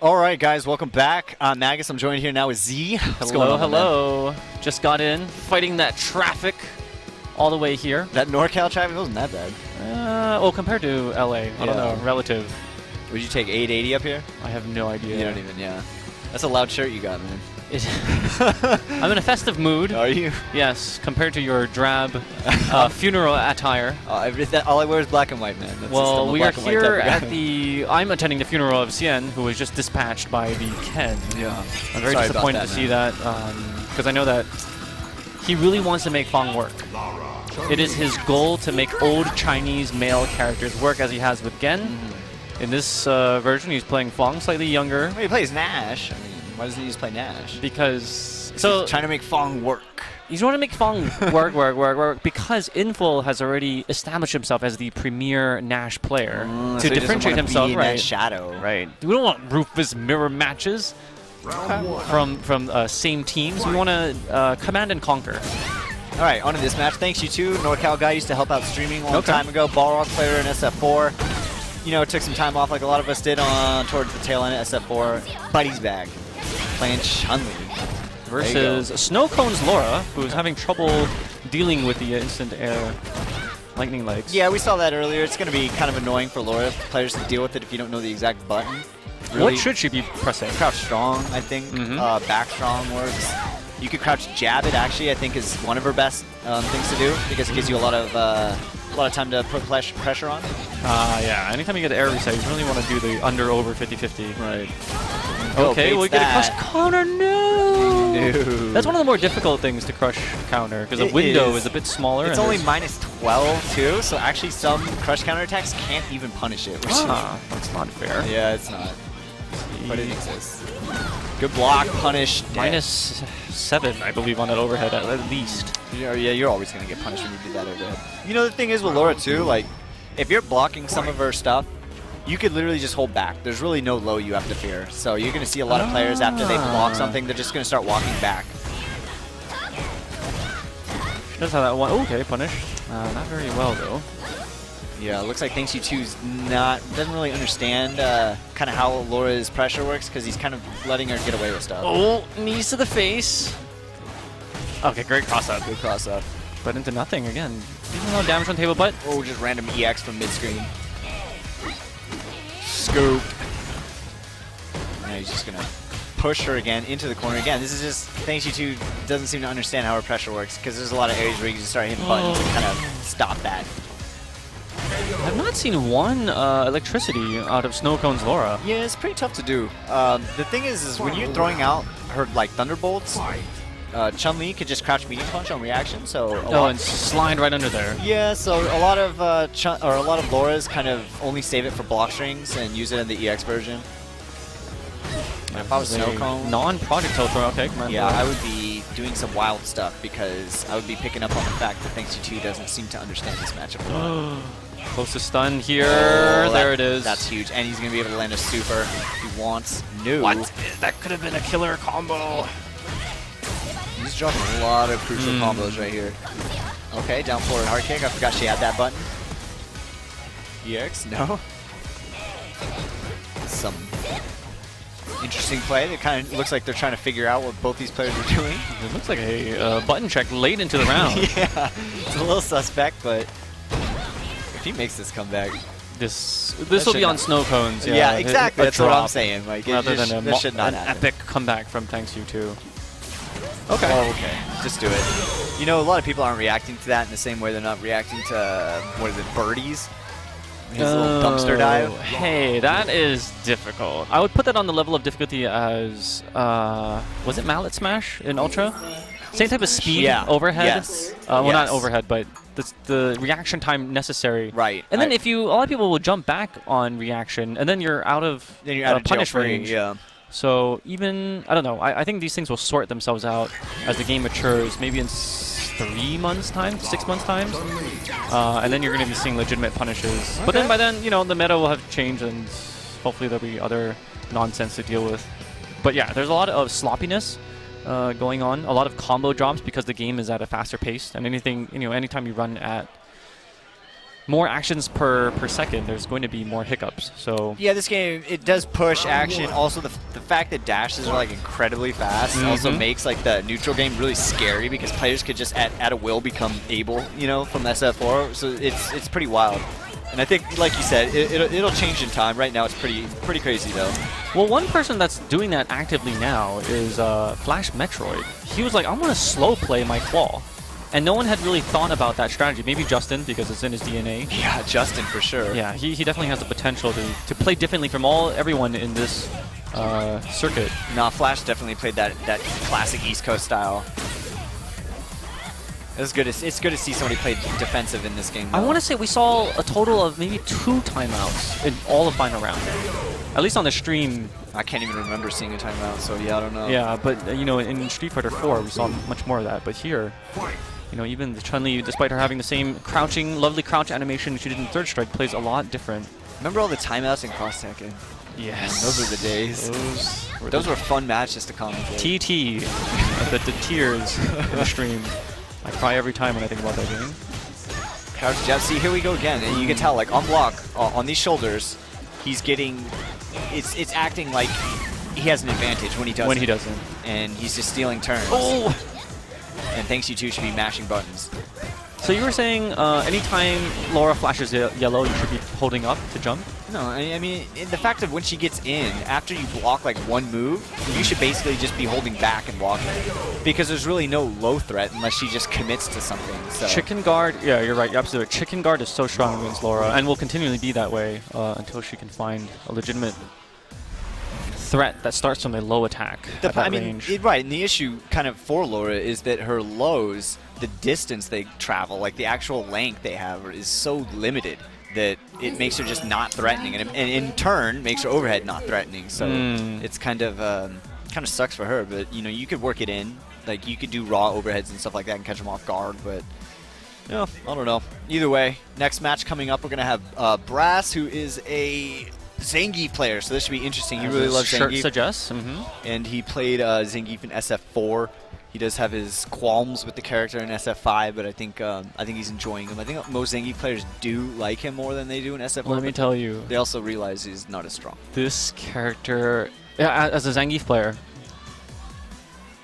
All right, guys, welcome back. I'm Magus. I'm joined here now with Z. What's going on, Hello. Just got in, fighting that traffic all the way here. That Norcal traffic wasn't that bad. Well, compared to LA, I don't know, relative. Would you take 880 up here? I have no idea. You don't even, yeah. That's a loud shirt you got, man. I'm in a festive mood. Are you? Yes, compared to your drab funeral attire. All I wear is black and white, man. That's well, we are here at the... I'm attending the funeral of Cien, who was just dispatched by the Ken. Yeah. I'm very disappointed to see that, because I know that he really wants to make Fong work. It is his goal to make old Chinese male characters work as he has with Gen. In this version, he's playing Fong, slightly younger. Well, he plays Nash. I mean, why doesn't he just play Nash? Because... He's trying to make Fong work. He's trying to make Fong work, because Inful has already established himself as the premier Nash player to so differentiate himself. Right. Shadow. Right. We don't want Rufus mirror matches from same teams. We want to command and conquer. All right, on to this match. Thanks, you two. Norcal guy used to help out streaming a long time ago. Balrog player in SF4. You know, took some time off like a lot of us did towards the tail end of SF4. But he's back. Playing Chun-Li. Versus Snowcone's Laura, who's having trouble dealing with the instant air lightning legs. Yeah, we saw that earlier. It's going to be kind of annoying for Laura players to deal with it if you don't know the exact button. Really, what should she be pressing? Crouch strong, I think. Back strong works. You could crouch jab it, actually, I think is one of her best things to do because it gives you a lot of time to put pressure on. Yeah, anytime you get air reset, you really want to do the under-over 50-50. Right. Okay, we get a crush counter. No! That's one of the more difficult things to crush counter because the window is a bit smaller. It's only -12 too, so actually some crush counter attacks can't even punish it. That's not fair. Yeah, it's not. But it exists. Good block, punish. -7, I believe, on that overhead at least. Yeah, you're always gonna get punished when you do that overhead. You know the thing is with Laura too, like if you're blocking some of her stuff, you could literally just hold back. There's really no low you have to fear. So you're going to see a lot of players after they block something, they're just going to start walking back. That's how that one. Okay, punish. Not very well though. Yeah, it looks like Thanks You 2's doesn't really understand kind of how Laura's pressure works because he's kind of letting her get away with stuff. Oh, knees to the face. Okay, great cross up. Good cross up. But into nothing again. Even no damage on table, but just random EX from mid screen. Scoop. Now he's just gonna push her again into the corner again. This is just Thanks You 2 doesn't seem to understand how her pressure works because there's a lot of areas where you can just start hitting buttons and kind of stop that. I've not seen one electricity out of Snowcone's Laura. Yeah, it's pretty tough to do. The thing is when you're throwing out her like thunderbolts, Chun-Li could just crouch medium punch on reaction, so and slide right under there. Yeah, so a lot of Laura's kind of only save it for block strings and use it in the EX version. If I was Snowcone, non-project throw, okay, come on. Yeah, I would be doing some wild stuff because I would be picking up on the fact that Thanks You 2 doesn't seem to understand this matchup a lot. Close to stun here. There it is. That's huge, and he's gonna be able to land a super. He wants new. What? That could have been a killer combo. He's dropping a lot of crucial combos right here. Okay, down forward hard kick. I forgot she had that button. EX? No? Some interesting play. It kind of looks like they're trying to figure out what both these players are doing. It looks like a button check late into the round. Yeah, it's a little suspect, but if he makes this comeback... This will be on Snowcones. Yeah, exactly. That's what I'm saying. Like, rather than an epic comeback from Thanks You 2. Okay. Oh, okay. Just do it. You know, a lot of people aren't reacting to that in the same way they're not reacting to, what is it, birdies? His little dumpster dive. Hey, that is difficult. I would put that on the level of difficulty as, was it Mallet Smash in Ultra? Same type of speed overhead? Yes. Well, not overhead, but the reaction time necessary. Right. And then a lot of people will jump back on reaction, and then you're out of punish range. Yeah. So even, I don't know, I think these things will sort themselves out as the game matures, maybe in 3 months' time, 6 months' time. And then you're going to be seeing legitimate punishes. Okay. But then by then, you know, the meta will have changed and hopefully there'll be other nonsense to deal with. But yeah, there's a lot of sloppiness going on, a lot of combo drops because the game is at a faster pace. And anything, you know, anytime you run at more actions per second, there's going to be more hiccups. So yeah, this game, it does push action. Also, the fact that dashes are like incredibly fast also makes like the neutral game really scary because players could just at a will become able, you know, from SF4. So it's pretty wild. And I think, like you said, it'll change in time. Right now, it's pretty crazy though. Well, one person that's doing that actively now is Flash Metroid. He was like, I want to slow play my claw. And no one had really thought about that strategy. Maybe Justin, because it's in his DNA. Yeah, Justin for sure. Yeah, he definitely has the potential to play differently from everyone in this circuit. Nah, Flash definitely played that classic East Coast style. It's good to see somebody play defensive in this game, though. I want to say we saw a total of maybe 2 timeouts in all of final round. At least on the stream. I can't even remember seeing a timeout, so yeah, I don't know. Yeah, but you know, in Street Fighter 4 we saw much more of that. But here, you know, even the Chun-Li, despite her having the same crouching, lovely crouch animation she did in Third Strike, plays a lot different. Remember all the timeouts in Cross Tekken? Yes. Those were the days. Those were fun matches to commentate. TT, the tears in the stream. I cry every time when I think about that game. Crouch jab. See, here we go again. And you can tell, like, on block, on these shoulders, he's getting... It's acting like he has an advantage when he doesn't. When he doesn't. And he's just stealing turns. Oh! And thanks you two should be mashing buttons. So you were saying anytime Laura flashes yellow, you should be holding up to jump? No, I mean, the fact that when she gets in, after you block like one move, you should basically just be holding back and walking. Because there's really no low threat unless she just commits to something. So. Chicken guard, yeah, you're right, you're absolutely right. Chicken guard is so strong against Laura and will continually be that way until she can find a legitimate threat that starts from a low attack at that range. Right, and the issue kind of for Laura is that her lows, the distance they travel, like the actual length they have, is so limited that it makes her just not threatening, and in turn makes her overhead not threatening. So it's kind of sucks for her. But you know, you could work it in, like you could do raw overheads and stuff like that and catch them off guard. But you know, I don't know. Either way, next match coming up, we're gonna have Brass, who is a Zangief player, so this should be interesting. He really loves Zangief. Shirt suggests. And he played Zangief in SF4. He does have his qualms with the character in SF5, but I think he's enjoying him. I think most Zangief players do like him more than they do in SF4. Let me tell you. They also realize he's not as strong. This character, as a Zangief player,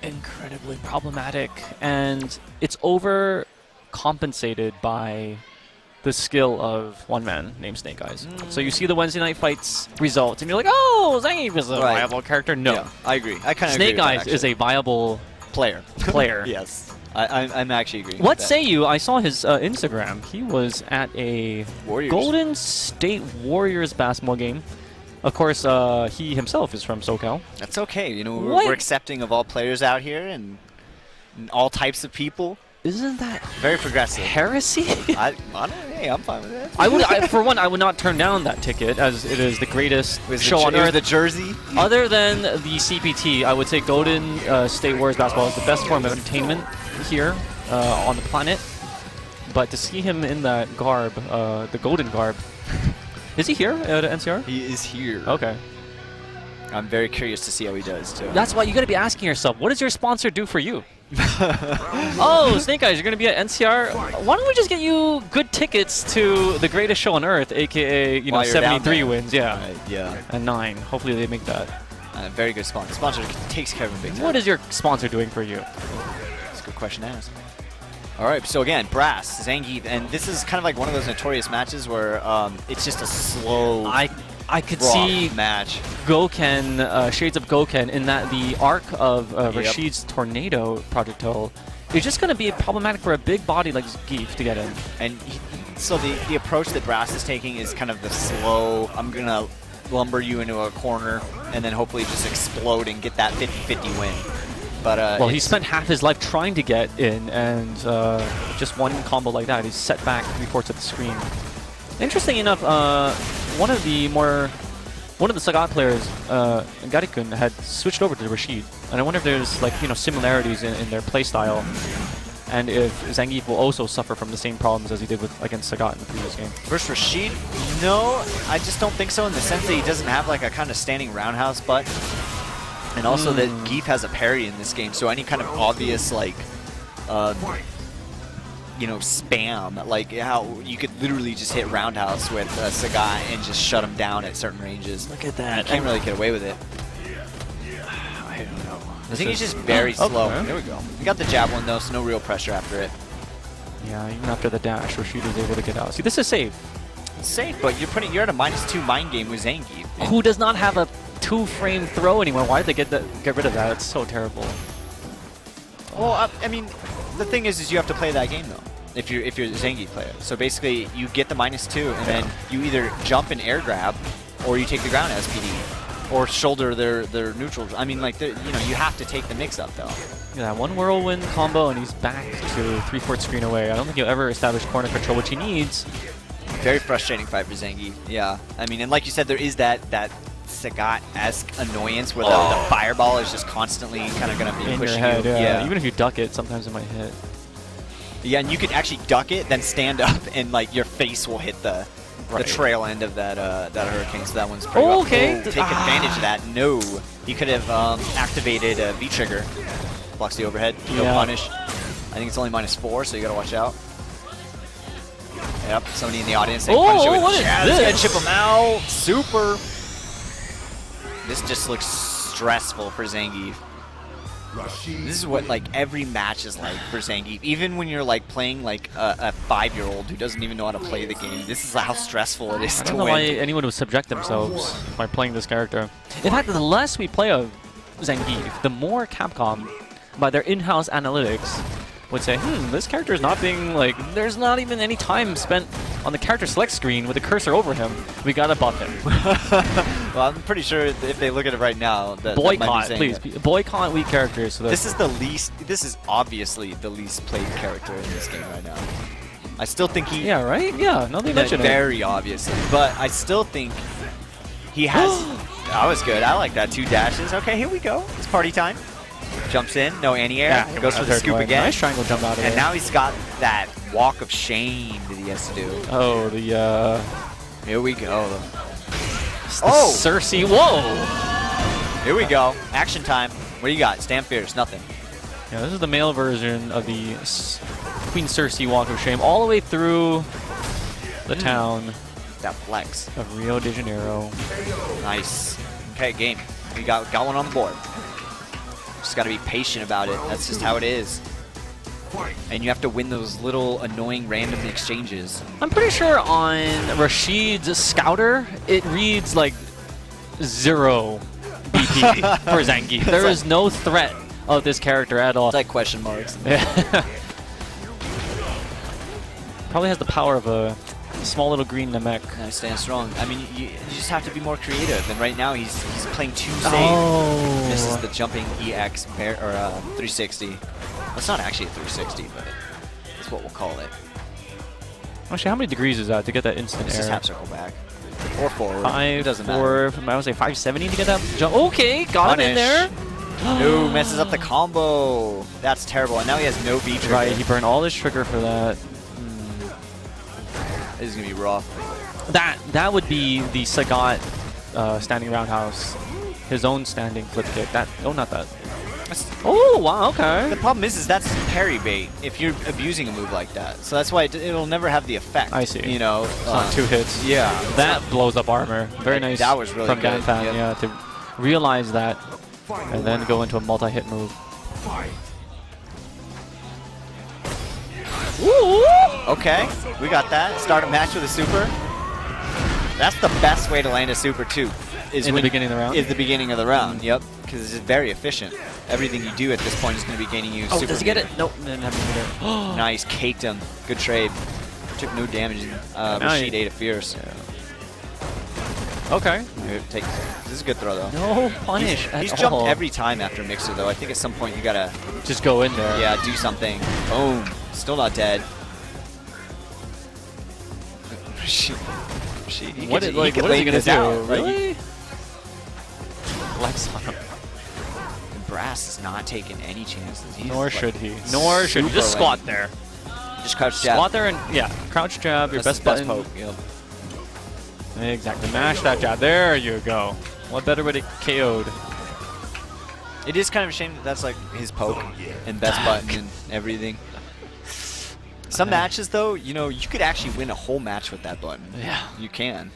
incredibly problematic, and it's overcompensated by the skill of one man named Snake Eyes. So you see the Wednesday night fights results, and you're like, oh, Zangief is a viable character. No, yeah, I agree. I kind of agree. Snake Eyes is a viable player. Yes, I'm actually agreeing. What say you? I saw his Instagram. He was at a Golden State Warriors basketball game. Of course, he himself is from SoCal. That's okay. You know, we're accepting of all players out here and all types of people. Isn't that very progressive? Heresy? Hey, I'm fine with that. For one, I would not turn down that ticket, as it is the greatest show on earth. The jersey? Other than the CPT, I would say Golden State Warriors basketball is the best form of entertainment here on the planet. But to see him in that garb, the golden garb, is he here at NCR? He is here. Okay. I'm very curious to see how he does too. That's why you got to be asking yourself, what does your sponsor do for you? Oh, Snake Eyes, you're going to be at NCR? Why don't we just get you good tickets to the greatest show on earth, a.k.a. 73 wins, yeah. Yeah. And 9. Hopefully they make that. Very good sponsor. The sponsor takes care of him big time. What is your sponsor doing for you? That's a good question to ask. All right, so again, Brass, Zangief, and this is kind of like one of those notorious matches where it's just a slow... I could see match. Goken, Shades of Goken, in that the arc of Rashid's tornado projectile is just going to be problematic for a big body like Zangief to get in. And so the approach that Brass is taking is kind of the slow, I'm going to lumber you into a corner and then hopefully just explode and get that 50-50 win. But well, he spent half his life trying to get in, and just one combo like that, he's set back before it's at the screen. Interesting enough, one of the Sagat players, Garikun, had switched over to Rashid, and I wonder if there's similarities in their playstyle, and if Zangief will also suffer from the same problems as he did against Sagat in the previous game. Versus Rashid, no, I just don't think so, in the sense that he doesn't have like a kind of standing roundhouse butt, and also that Geef has a parry in this game, so any kind of obvious you know, spam, like how you could literally just hit roundhouse with Sagat and just shut him down at certain ranges. Look at that. You can't really get away with it. I don't know. I think he's just very slow. Okay. There we go. We got the javelin though, so no real pressure after it. Yeah, even after the dash, Rashid is able to get out. See, this is safe. It's safe, but you're at a -2 mind game with Zangief. Who does not have a 2-frame throw anymore? Why did they get rid of that? It's so terrible. Well, I mean, the thing is you have to play that game though. If you're a Zangief player, so basically you get the -2, and then you either jump and air grab, or you take the ground SPD, or shoulder their neutral. I mean, like you know, you have to take the mix up though. Yeah, one whirlwind combo and he's back to 3/4 screen away. I don't think he'll ever establish corner control, which he needs. Very frustrating fight for Zangief. Yeah, I mean, and like you said, there is that Sagat-esque annoyance where the fireball is just constantly kind of going to be in pushing your head, you. yeah. Even if you duck it, sometimes it might hit. Yeah, and you could actually duck it, then stand up, and like your face will hit the trail end of that hurricane. So that one's pretty rough. Okay. Take advantage of that. No, you could have activated a V trigger. Blocks the overhead. No punish. I think it's only -4, so you gotta watch out. Yep, somebody in the audience saying punish it with what is jab. this? It's gonna chip him out. Super. This just looks stressful for Zangief. This is what like every match is like for Zangief. Even when you're like playing like a 5-year-old who doesn't even know how to play the game, this is how stressful it is to I don't know win. why anyone would subject themselves by playing this character. In fact, the less we play of Zangief, the more Capcom, by their in-house analytics, would say, this character is not being, like, there's not even any time spent on the character select screen with the cursor over him. We gotta buff him. Well, I'm pretty sure if they look at it right now, that boycott, that might be please. Boycott weak characters. So this is obviously the least played character in this game right now. I still think he... Yeah, right? Yeah, no, they mentioned it. Very obviously. But I still think he has... That was good. I like that. 2 dashes. Okay, here we go. It's party time. Jumps in, no anti-air, goes for the scoop again. Nice triangle jump out of there. And now he's got that walk of shame that he has to do. Oh, the Here we go. Cersei, whoa! Here we go. Action time. What do you got? Stand fierce, nothing. Yeah, this is the male version of the Queen Cersei walk of shame, all the way through the town. That flex. Of Rio de Janeiro. Nice. Okay, game. We got one on the board. Just got to be patient about it. That's just how it is. And you have to win those little annoying random exchanges. I'm pretty sure on Rashid's Scouter, it reads like 0 BP for Zangief. There is no threat of this character at all. It's like question marks. Probably has the power of a small little green Namek. Nice, stand strong. I mean, you just have to be more creative. And right now, he's playing too safe. Oh. This is the jumping EX or 360. Well, it's not actually a 360, but that's what we'll call it. Actually, how many degrees is that to get that instant It's air? just half circle back. Or forward. 5, It doesn't 4, matter. I would say 570 to get that jump. Okay, got him in there. No, messes up the combo. That's terrible. And now he has no V trigger. Right, he burned all his trigger for that. This is going to be rough. That would be the Sagat standing roundhouse. His own standing flip kick. Not that. Oh, wow, okay. The problem is that's parry bait if you're abusing a move like that. So that's why it'll never have the effect. I see. You know, It's not 2 hits. Yeah. That blows up armor. Very nice. That was really from good. Danfan, Yep. yeah, to realize that and then go into a multi-hit move. Ooh! Okay, we got that. Start a match with a super. That's the best way to land a super too. Is In the beginning of the round? Is the beginning of the round, yep. Because it's very efficient. Everything you do at this point is going to be gaining you super. Does he get it? meter. Nope, didn't have any meter. Nice, caked him. Good trade. Took no damage. Rashid ate a fierce. Okay. Here, this is a good throw though. No punish He's at jumped all. every time after Mixer though. I think at some point you gotta Just go in there. do something. Boom. Still not dead. What is he gonna do? Really? Flex on him. And Brass is not taking any chances. He's Nor like should he. Nor should he. super Just squat lame. there. Just crouch jab. Squat there and, yeah, crouch jab, your That's best his button. poke. Yep. Exactly. Mash that jab. There you go. What better way to KO'd? It is kind of a shame that that's like his poke and best button and everything. Some matches, though, you know, you could actually win a whole match with that button. Yeah. You can.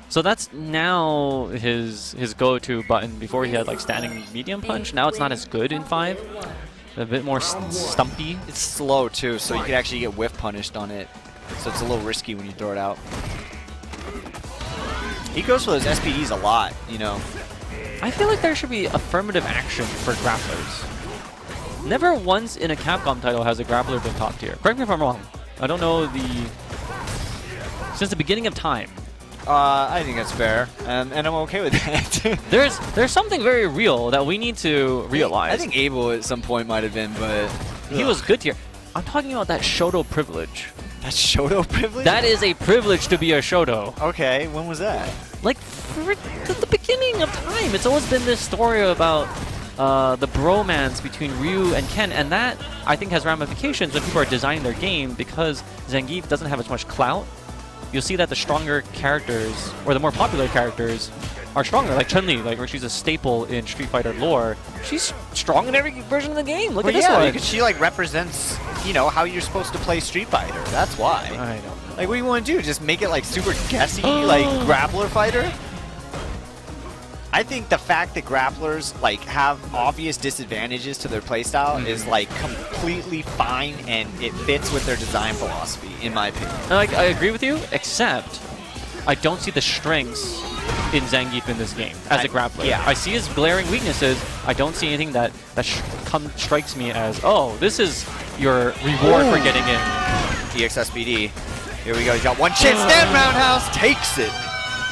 So that's now his go-to button. Before he had like standing medium punch. Now it's not as good in 5. A bit more stumpy. It's slow, too, so you could actually get whiff punished on it. So it's a little risky when you throw it out. He goes for those SPDs a lot, you know. I feel like there should be affirmative action for grapplers. Never once in a Capcom title has a grappler been top tier. Correct me if I'm wrong. I don't know since the beginning of time. I think that's fair, and I'm okay with that. There's something very real that we need to realize. I think Abel at some point might have been, but he was good tier. I'm talking about that Shoto privilege. That's Shoto privilege? That is a privilege to be a Shoto. Okay, when was that? Like, at the beginning of time. It's always been this story about the bromance between Ryu and Ken, and that, I think, has ramifications when people are designing their game because Zangief doesn't have as much clout. You'll see that the stronger characters, or the more popular characters, are stronger, like Chun-Li, like where she's a staple in Street Fighter lore. She's strong in every version of the game. Look at this one. She like represents, you know, how you're supposed to play Street Fighter. That's why. I know. Like, what do you want to do? Just make it like super guessy, like grappler fighter? I think the fact that grapplers like have obvious disadvantages to their playstyle is like completely fine, and it fits with their design philosophy, in my opinion. I agree with you, except I don't see the strengths in Zangief in this game as a grappler. Yeah. I see his glaring weaknesses. I don't see anything that strikes me as, oh, this is your reward for getting in. EXSPD. Here we go. He's got one chance. Stand roundhouse takes it.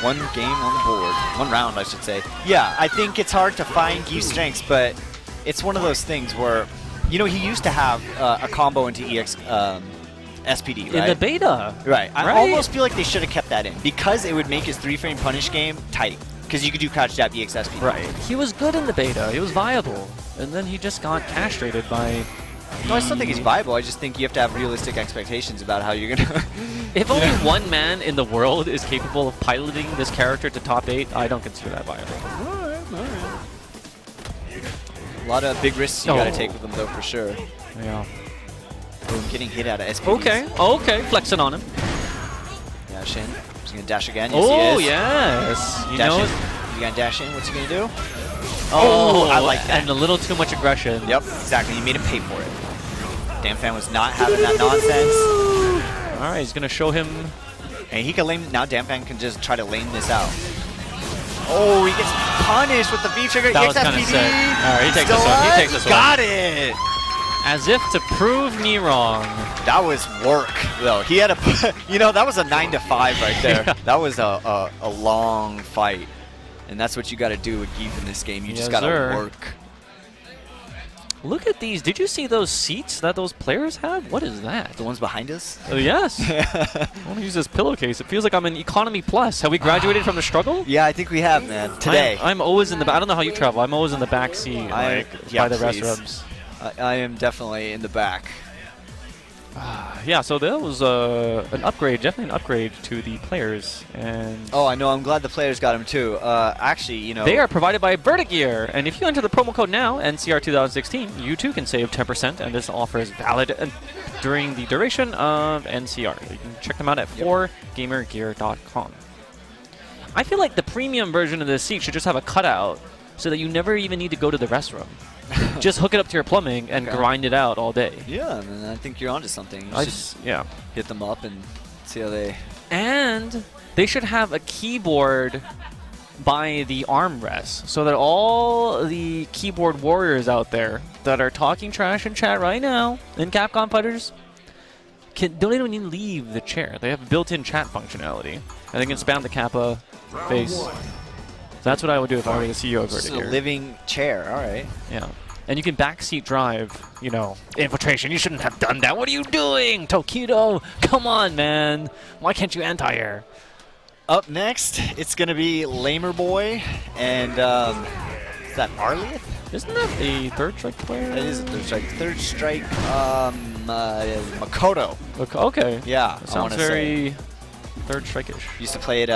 One game on the board. One round, I should say. Yeah, I think it's hard to find Gief's strengths, but it's one of those things where, you know, he used to have a combo into SPD, right? In the beta. Right. I almost feel like they should have kept that in because it would make his 3-frame punish game tight. Because you could do crouch jab EXSPD. Right. He was good in the beta. He was viable. And then he just got castrated by... No, I still think he's viable. I just think you have to have realistic expectations about how you're going to... If only one man in the world is capable of piloting this character to top 8, I don't consider that viable. Alright. A lot of big risks you got to take with him, though, for sure. Yeah. Boom, getting hit out of SPDs. Okay, flexing on him. Dash in. He's going to dash again. Yes, Oh, he is. yes. You Dash know, in. You going to dash in? What's he going to do? oh, I like that. And a little too much aggression. Yep, exactly. You made him pay for it. Damn fan was not having that nonsense. All right, he's going to show him. And he can lane. Now Damn fan can just try to lane this out. Oh, he gets punished with the V trigger. That was kind of sick. All right, he takes this one. He takes this one. Got it. As if to prove me wrong. That was work, though. He had a, you know, that was a 9 to 5 right there. Yeah. That was a long fight, and that's what you got to do with Gief in this game. You just got to work. Look at these. Did you see those seats that those players have? What is that? The ones behind us? Oh, yes. I want to use this pillowcase. It feels like I'm in Economy Plus. Have we graduated from the struggle? Yeah, I think we have, man. Today. I'm always in the back. I don't know how you travel. I'm always in the back seat, by the restrooms. I am definitely in the back. Yeah, so that was an upgrade, definitely an upgrade to the players. And oh, I know. I'm glad the players got him too. Actually, you know, they are provided by Vertigear, and if you enter the promo code now, NCR 2016, you too can save 10%, and this offer is valid during the duration of NCR. You can check them out at 4gamergear.com. I feel like the premium version of this seat should just have a cutout so that you never even need to go to the restroom. Just hook it up to your plumbing and grind it out all day. Yeah, man, I think you're onto something. You yeah, hit them up and see how they... And they should have a keyboard by the armrest so that all the keyboard warriors out there that are talking trash in chat right now in Capcom Fighters don't even need to leave the chair. They have built-in chat functionality, and they can spam the Kappa face. That's what I would do if I were the CEO of Vertigear. It's a living chair, all right. Yeah. And you can backseat drive, you know, infiltration. You shouldn't have done that. What are you doing, Tokido? Come on, man. Why can't you anti-air? Up next, it's going to be Lamer Boy, and is that Arlieth? Isn't that a third strike player? That is a third strike. Third strike, Makoto. Okay. Yeah, that sounds very third strike-ish. Used to play at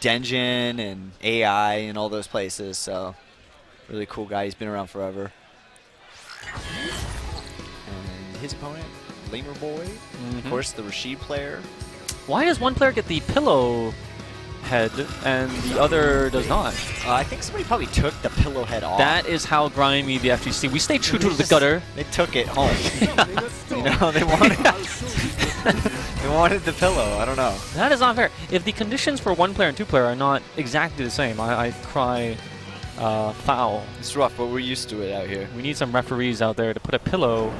Denjin and AI and all those places, so really cool guy. He's been around forever. And his opponent, Lamer Boy. Of course, the Rashid player. Why does one player get the pillow head and the other does not? I think somebody probably took the pillow head off. That is how grimy the FGC. We stay true to the gutter. They took it home. You know, they wanted they wanted the pillow. I don't know. That is not fair. If the conditions for one player and two player are not exactly the same, I cry foul. It's rough, but we're used to it out here. We need some referees out there to put a pillow.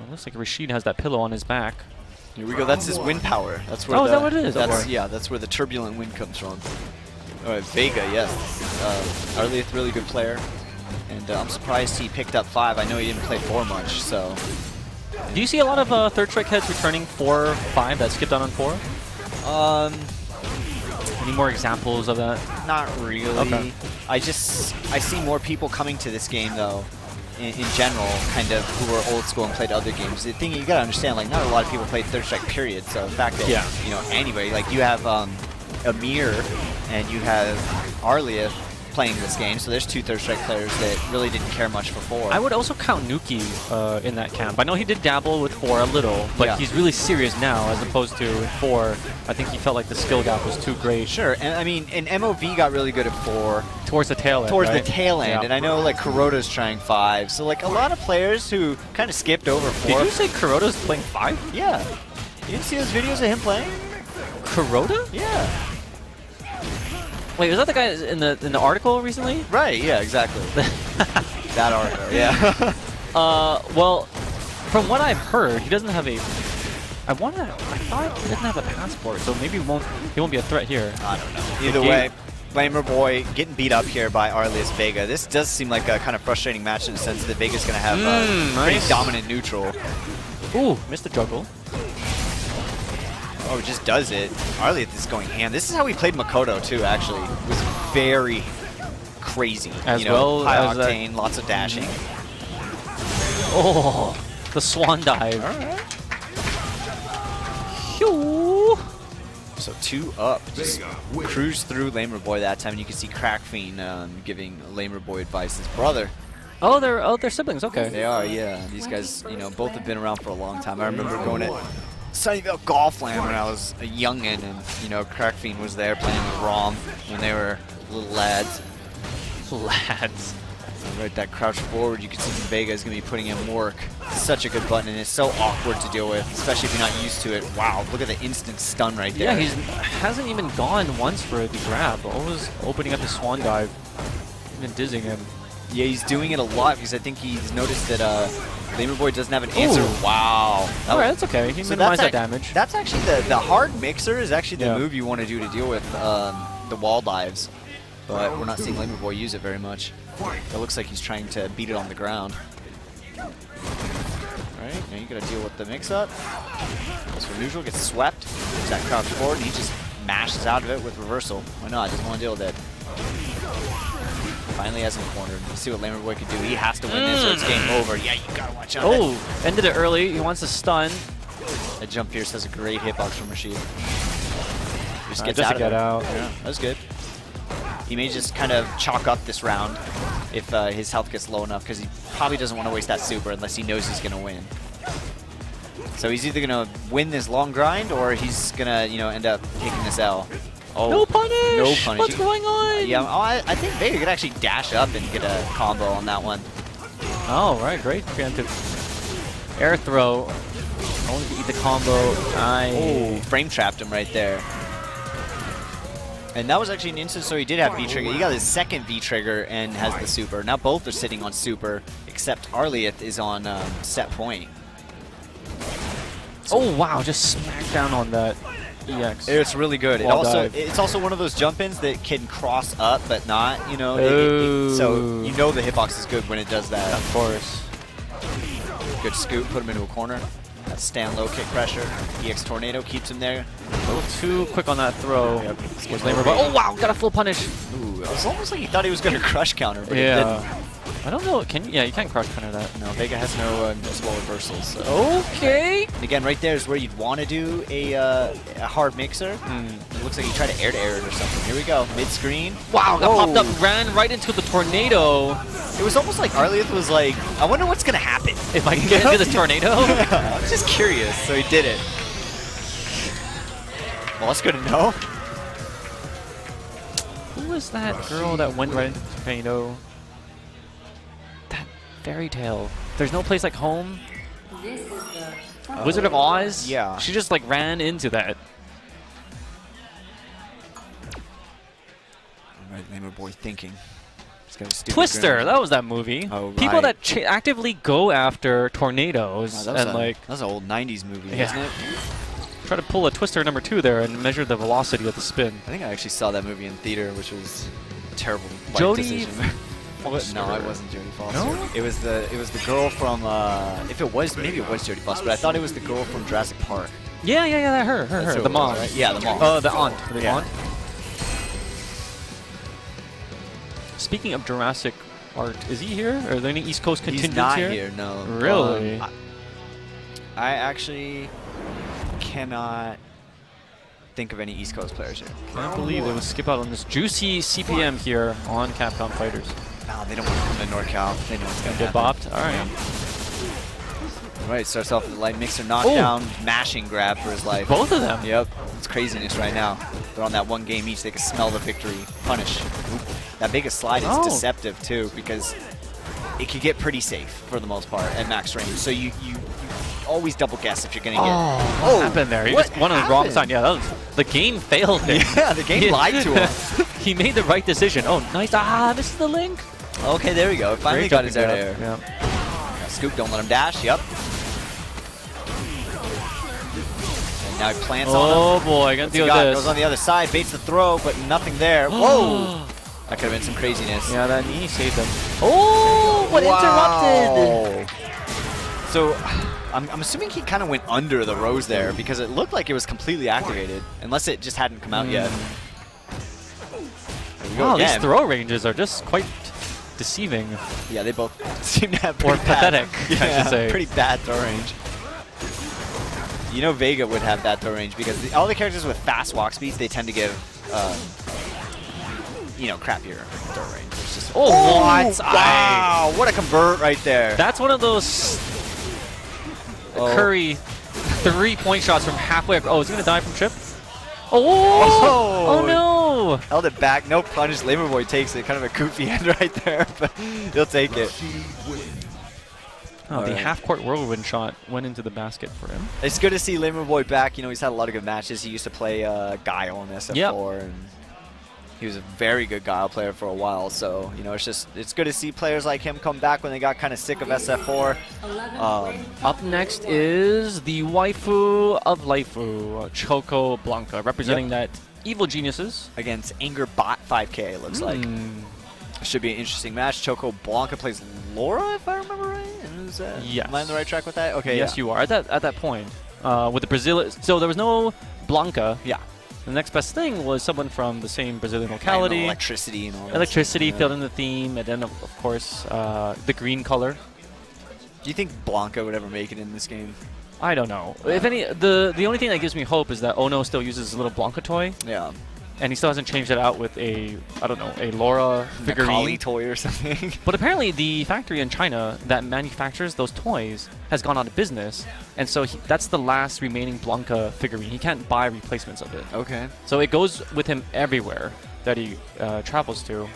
It looks like Rashid has that pillow on his back. Here we go. That's his wind power. That's where. Oh, is that what it is? That's, yeah, that's where the turbulent wind comes from. All right, Vega, yes. Arlieth, really good player. And I'm surprised he picked up 5. I know he didn't play 4 much, so. Do you see a lot of third strike heads returning 4, 5 that skipped out on 4? Any more examples of that? Not really. Okay. I see more people coming to this game, though, in general, kind of, who are old school and played other games. The thing you gotta understand, like, not a lot of people played third strike, period. So the fact that, you know, anybody, like, you have Amir and you have Arlieth playing this game, so there's 2 third strike players that really didn't care much for 4. I would also count Nuki in that camp. I know he did dabble with 4 a little, but he's really serious now as opposed to with 4. I think he felt like the skill gap was too great. Sure, and I mean, and MOV got really good at 4. Towards the tail end, Towards right? the tail end, Yeah. and I know like Kuroda's trying 5, so like a lot of players who kind of skipped over 4. Did you say Kuroda's playing 5? Yeah. You didn't see those videos of him playing? Kuroda? Yeah. Wait, was that the guy in the article recently? Right, yeah, exactly. That article, yeah. Well, from what I've heard, he doesn't have a... I thought he doesn't have a passport, so maybe he won't be a threat here. I don't know. Either way, Lamer Boy getting beat up here by Arlieth Vega. This does seem like a kind of frustrating match in the sense that Vega's going to have a pretty dominant neutral. Ooh, missed the juggle. Oh, just does it. Arlieth is going ham. This is how we played Makoto, too, actually. It was very crazy. As you know, well high as octane, lots of dashing. Oh, the swan dive. All right. Phew. So 2 up. Just cruise through Lamer Boy that time, and you can see Crack Fiend giving Lamer Boy advice. His brother. Oh, they're siblings. Okay. They are, yeah. These guys, you know, both have been around for a long time. I remember going to Sunnyvale Golf Land when I was a youngin', and you know, Crack Fiend was there playing with Rom when they were little lads. Lads. Right, that crouch forward, you can see Vega is going to be putting in work. Such a good button, and it's so awkward to deal with, especially if you're not used to it. Wow, look at the instant stun right there. Yeah, he hasn't even gone once for the grab. Always opening up his swan dive, even dizzying him. Yeah, he's doing it a lot because I think he's noticed that Lamer Boy doesn't have an answer. Ooh. Wow. All right, that's okay. He minimized that damage. That's actually the hard mixer is actually the move you want to do to deal with the wall dives. But we're not seeing Lamer Boy use it very much. It looks like he's trying to beat it on the ground. Alright, now you gotta deal with the mix-up. So neutral gets swept. There's that crouch forward, and he just mashes out of it with reversal. Why not? Doesn't want to deal with it. Finally has him cornered. Let's see what Lamer Boy can do. He has to win this or it's game over. Yeah, you gotta watch out. Oh, ended it early. He wants to stun. That jump pierce has a great hitbox from Rashid. Just gets just out to get out. Yeah, that was good. He may just kind of chalk up this round if his health gets low enough, because he probably doesn't want to waste that super unless he knows he's going to win. So he's either going to win this long grind or he's going to, you know, end up taking this L. Oh, no punish! No punish. What's going on? Yeah, I think Vega could actually dash up and get a combo on that one. Oh, right, great. Preemptive air throw. Only to eat the combo. Oh, frame trapped him right there. And that was actually an instance where he did have V-Trigger. He got his second V-Trigger and has the super. Now both are sitting on super, except Arlieth is on set point. Oh, wow, just smacked down on that EX. It's really good. It's also one of those jump-ins that can cross up, but not, you know. So you know the hitbox is good when it does that. Of course. Good scoop, put him into a corner. That stand low kick pressure. EX Tornado keeps him there. A little too quick on that throw. Yep. Oh, wow, got a full punish. Ooh, it was almost like he thought he was going to crush counter, but it didn't. I don't know. Can you? Yeah, you can't crouch counter that. No, Vega has no noticeable reversals. So. Okay. And again, right there is where you'd want to do a hard mixer. It looks like you try to air it or something. Here we go, mid-screen. Wow, got popped up, ran right into the tornado. It was almost like Arlieth was like, I wonder what's going to happen. If I can get into the tornado? Yeah, I'm just curious, so he did it. Well, that's good to know. Who was that girl that went right into the tornado? That fairy tale. There's no place like home. Wizard of Oz? Yeah. She just like ran into that. All right, Lamer boy thinking. Twister, grin. that was that movie. Oh, People right. that actively go after tornadoes Wow, and like that was an old 90s movie, Yeah. isn't it? try to pull a Twister number 2 there and measure the velocity of the spin. I think I actually saw that movie in theater, which was a terrible life Jodie decision. Foster. No, I wasn't Jodie Foster. No? It was the girl from if it was, maybe it was Jodie Foster, but I thought it was the girl from Jurassic Park. Yeah, her, That's who the it mom. was, right? Yeah, the mom. The aunt. The Yeah. aunt. Speaking of Jurassic art, is he here? Are there any East Coast contingents He's not here? here, no. Really? I actually cannot think of any East Coast players here. Can't believe they would skip out on this juicy CPM here on Capcom Fighters. No, they don't want to come to Norcal. They know what's going to Get happen. bopped? All right. All right, starts off with a light mixer knockdown, mashing grab for his life. Both of them? Yep, it's craziness right now. They're on that one game each. They can smell the victory. Punish. Oop. That biggest slide is deceptive too, because it can get pretty safe for the most part at max range. So you always double guess if you're going to get... What happened there? He what just went on the wrong side. Yeah, that was, the game failed there. Yeah, the game lied to him. He made the right decision. Oh, nice. Ah, this is the link. Okay, there we go. Finally Great got his jumping air. grab. Yeah. Scoop, don't let him dash. Yep. And now he plants on him. Oh boy, gonna deal with this. Goes on the other side, baits the throw, but nothing there. Whoa! That could have been some craziness. Yeah, that knee saved him. Oh, what interrupted? So, I'm assuming he kind of went under the rose there because it looked like it was completely activated, unless it just hadn't come out yet. There we go Wow, these again. throw ranges are just quite deceiving. Yeah, they both seem to have Or pretty bad, pathetic, I should say. pretty bad throw range. You know Vega would have that throw range because all the characters with fast walk speeds, they tend to give, you know, crappier throw range. It's just, what? Wow, what a convert right there. That's one of those Curry 3-point shots from halfway. Oh, is he gonna die from chip? Oh no! Held it back, no punish. Lamer Boy takes it. Kind of a goofy end right there, but he'll take it. Oh, the half-court whirlwind shot went into the basket for him. It's good to see Lamer Boy back. You know, he's had a lot of good matches. He used to play Guile in SF4, and he was a very good Guile player for a while. So, you know, it's good to see players like him come back when they got kind of sick of SF4. Up next is the waifu of Laifu, Choco Blanca, representing that evil geniuses. Against Anger Bot 5K, it looks like. Should be an interesting match. Choco Blanca plays Laura, if I remember right. Yes. Am I on the right track with that? Okay. Yes, you are. At that point, with the Brazilian, so there was no Blanca. Yeah. The next best thing was someone from the same Brazilian locality. Electricity and all that. Electricity filled in the theme, and then of course the green color. Do you think Blanca would ever make it in this game? I don't know. If any, the only thing that gives me hope is that Ono still uses his little Blanca toy. Yeah. And he still hasn't changed it out with a, I don't know, a Laura figurine. Kali toy or something. But apparently the factory in China that manufactures those toys has gone out of business. And so that's the last remaining Blanca figurine. He can't buy replacements of it. Okay. So it goes with him everywhere that he travels to.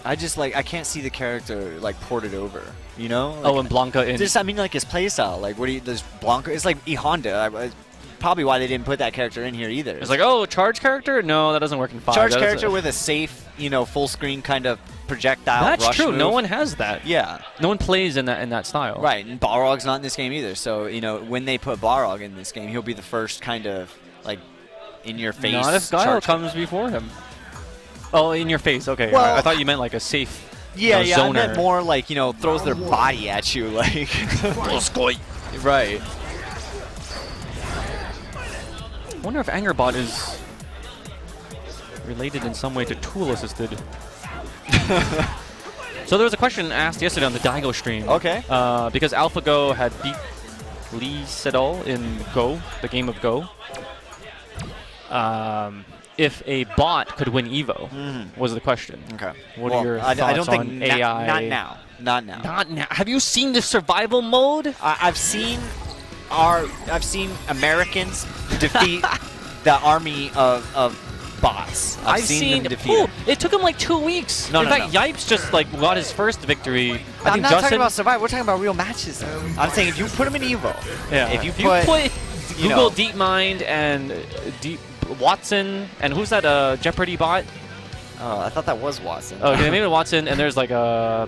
I can't see the character like ported over, you know? Like, And Blanca in... I mean like his playstyle. Like does Blanca, it's like E Honda. Probably why they didn't put that character in here either. It's like, oh, charge character? No, that doesn't work in 5. Charge character with a safe, you know, full screen kind of projectile That's rush true. move. No one has that. Yeah. No one plays in that style. Right, and Balrog's not in this game either. So, you know, when they put Balrog in this game, he'll be the first kind of, like, in-your-face. Not if Guile comes before him. Oh, in your face. Okay. Well, I thought you meant like a safe Yeah, zoner. I meant more like, you know, throws their body at you, like. Right. I wonder if Angerbot is related in some way to Tool Assisted. So there was a question asked yesterday on the Daigo stream. Okay. Because AlphaGo had beat Lee Sedol in Go, the game of Go. If a bot could win Evo, was the question. Okay. What are your thoughts I don't think on AI? Not now. Not now. Not now. Have you seen the survival mode? I've seen Americans defeat the army of bots. I've seen them defeat them. It took him like 2 weeks. In fact, Yipes just like got his first victory. I'm not talking about survival. We're talking about real matches. I'm saying if you put him in Evo, if you put Google DeepMind and Watson and who's that Jeopardy bot? Oh, I thought that was Watson. Okay, maybe Watson, and there's like a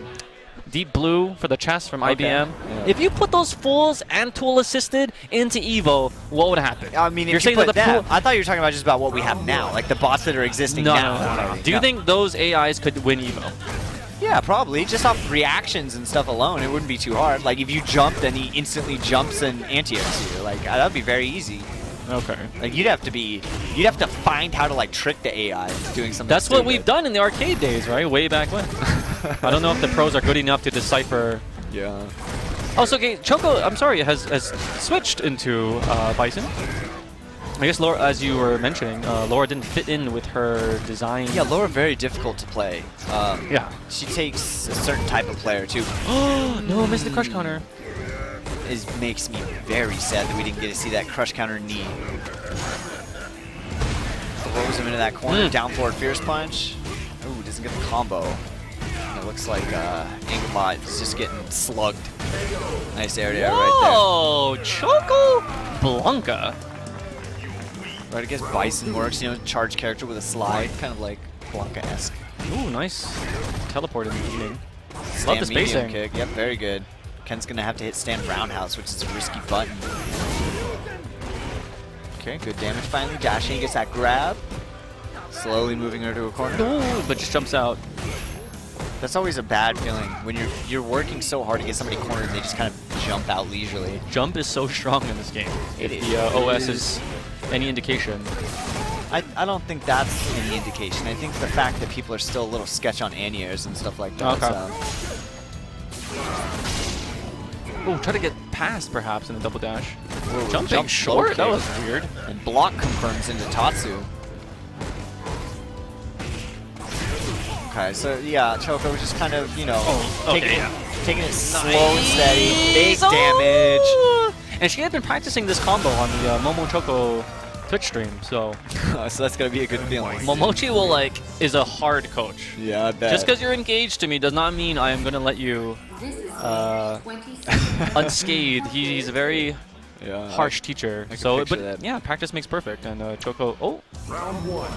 Deep Blue for the chess from IBM. Yeah. If you put those fools and tool assisted into Evo, what would happen? I mean, you're if you saying put that I thought you were talking about just about what we have now, like the bots that are existing now. No. Do you think those AIs could win Evo? Yeah, probably. Just off reactions and stuff alone, it wouldn't be too hard. Like if you jump, then he instantly jumps and anti-airs you. Like that'd be very easy. Okay. Like you'd have to find how to like trick the AI into doing something. That's stupid. what we've done in the arcade days, right? Way back when. I don't know if the pros are good enough to decipher. Yeah. Oh, so okay, Choco, I'm sorry, has switched into Bison. I guess Laura, as you were mentioning, Laura didn't fit in with her design. Yeah, Laura very difficult to play. Yeah. She takes a certain type of player too. No, missed the crush counter. It makes me very sad that we didn't get to see that crush counter knee. Throws him into that corner, down forward fierce punch. Ooh, doesn't get the combo. And it looks like Angerbot is just getting slugged. Nice area right there. Oh, Choco Blanca. Right, I guess Bison works, you know, charge character with a slide, kind of like Blanca-esque. Ooh, nice. Teleport in the beginning. Stand Love the medium spacing. kick. Yep, very good. Ken's gonna have to hit stand roundhouse, which is a risky button. Okay, good damage finally. Dashing gets that grab. Slowly moving her to a corner. Ooh, but just jumps out. That's always a bad feeling when you're working so hard to get somebody cornered and they just kind of jump out leisurely. Jump is so strong in this game. It is. The OS is any indication. I don't think that's any indication. I think the fact that people are still a little sketch on anti-airs and stuff like that. Okay. Oh, try to get past perhaps in the double dash. Whoa, Jumping short? That was weird. And block confirms into Tatsu. Okay, so yeah, Choco just kind of, you know, taking it slow and steady. Big damage. And she had been practicing this combo on the Momo Choco Twitch stream, so. So that's gonna be a good feeling. Momochi is a hard coach. Yeah, I bet. Just because you're engaged to me does not mean I am gonna let you unscathed. He's a very harsh teacher. So, but yeah, practice makes perfect. And Choco, Round one.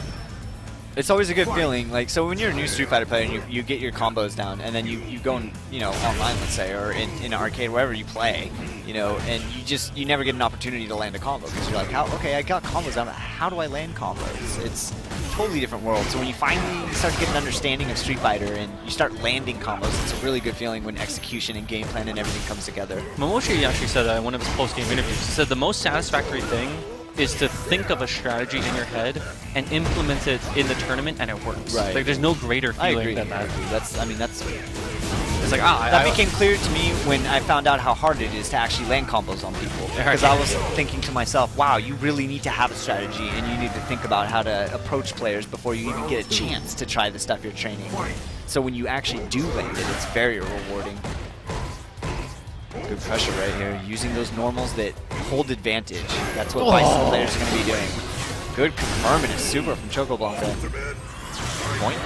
It's always a good feeling. Like, so when you're a new Street Fighter player and you get your combos down, and then you go and, you know, online, let's say, or in an arcade, wherever you play, you know, and you never get an opportunity to land a combo because you're like, okay, I got combos down. How do I land combos? It's a totally different world. So when you finally start to get an understanding of Street Fighter and you start landing combos, it's a really good feeling when execution and game plan and everything comes together. Momochi actually said that in one of his post-game interviews. He said the most satisfactory thing is to think of a strategy in your head and implement it in the tournament, and it works. Right. Like, there's no greater feeling than that. That's It's like, that became clear to me when I found out how hard it is to actually land combos on people. Because I was thinking to myself, wow, you really need to have a strategy, and you need to think about how to approach players before you even get a chance to try the stuff you're training. So when you actually do land it, it's very rewarding. Good pressure right here, using those normals that hold advantage. That's what Bison players are going to be doing. Good confirming a super from Choco Blanca. Boink.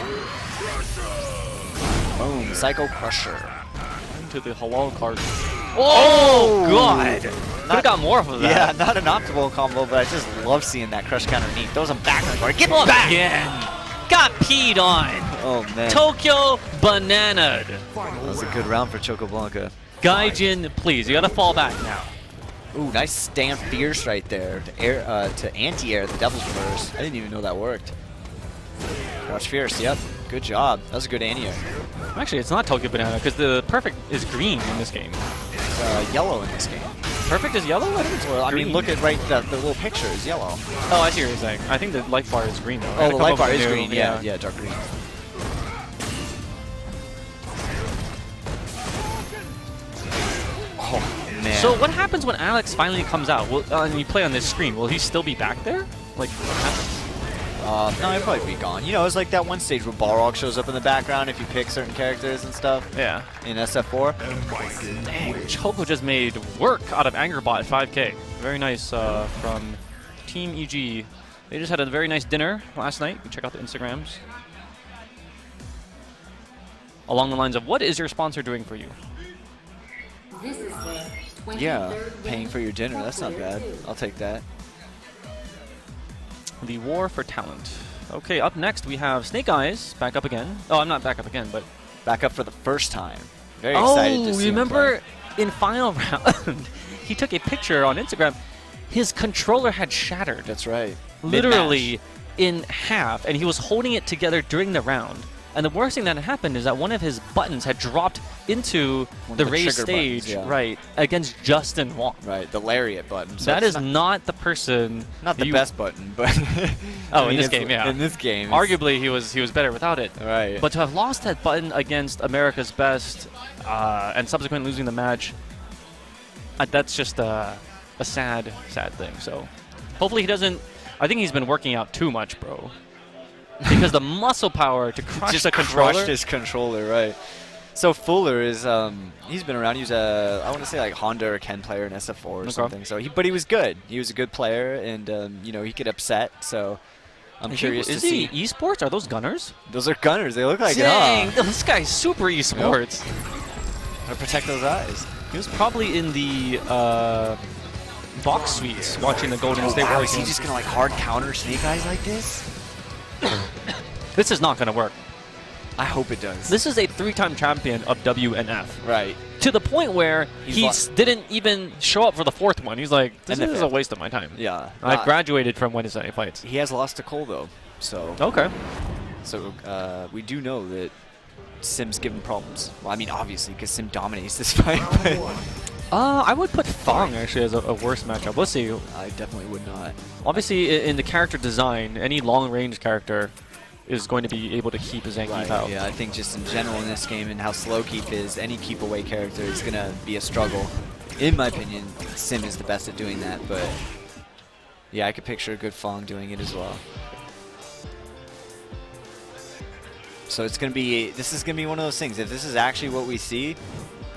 Boom, Psycho Crusher. Into the halal card. Oh, God! Could have got more of that. Yeah, not an optimal combo, but I just love seeing that crush counter knee. Throws him back on the board. Get back! Again! Got peed on! Oh, man. Tokyo bananaed. That was a good round for Choco Blanca. Gaijin, please, you gotta fall back now. Ooh, nice stand fierce right there to anti-air the Devil's Reverse. I didn't even know that worked. Crouch fierce, yep. Good job. That was a good anti-air. Actually, it's not Tokyo Banana, because the perfect is green in this game. It's yellow in this game. Perfect is yellow? I think it's Well, I green. mean, look at the little picture is yellow. Oh, I see what you're saying. I think the life bar is green, though. Oh, the life bar is green. Yeah, dark green. man. So what happens when Alex finally comes out? And you play on this screen, will he still be back there? Like, what happens? No, he'll probably be gone. You know, it's like that one stage where Balrog shows up in the background if you pick certain characters and stuff. Yeah. In SF4. Dang, Choco just made work out of Angerbot at 5K. Very nice from Team EG. They just had a very nice dinner last night. You can check out the Instagrams. Along the lines of, what is your sponsor doing for you? This is the Yeah, paying for your dinner. That's not bad. I'll take that. The War for Talent. Okay, up next we have Snake Eyes back up again. Oh, I'm not back up again, but Back up for the first time. Very excited to see him remember in final round, he took a picture on Instagram. His controller had shattered. That's right. Literally in half, and he was holding it together during the round. And the worst thing that had happened is that one of his buttons had dropped into the raised trigger stage, buttons, yeah. right, against Justin Wong. Right, the lariat button. So That it's is not the person. not the you- best button, but Oh, I mean, in this it's- game, yeah. In this game, it's- Arguably, he was better without it. Right. But to have lost that button against America's Best and subsequently losing the match, that's just a sad, sad thing. So hopefully he doesn't. I think he's been working out too much, bro. Because the muscle power to crush just the controller. crushed his controller, right? So Fuller is he's been around. He was I want to say like Honda or Ken player in SF4 or Okay. something. So but he was good. He was a good player, and you know, he could upset. So I'm curious to Is see. he esports? Are those gunners? Those are gunners. They look like Dang, it. this guy's super esports. Gotta protect those eyes. He was probably in the box suites watching the Golden State Wow, Warriors. is he just gonna like hard counter Snake Eyes like this? This is not going to work. I hope it does. This is a 3-time champion of WNF. Right. To the point where He's he lost. didn't even show up for the 4th one. He's like, this And the is a 5th. waste of my time. Yeah. I graduated from Wednesday fights. He has lost to Cole though, so Okay. we do know that Sim's given problems. Well, I mean, obviously, because Sim dominates this fight, but I would put Fong actually as a worse matchup. Let's see. I definitely would not. Obviously, in the character design, any long-range character is going to be able to keep Zangief out. Yeah, I think just in general in this game and how slow keep is, any keep away character is going to be a struggle. In my opinion, Sim is the best at doing that, but yeah, I could picture a good Fong doing it as well. So it's going to be, this is going to be one of those things. If this is actually what we see,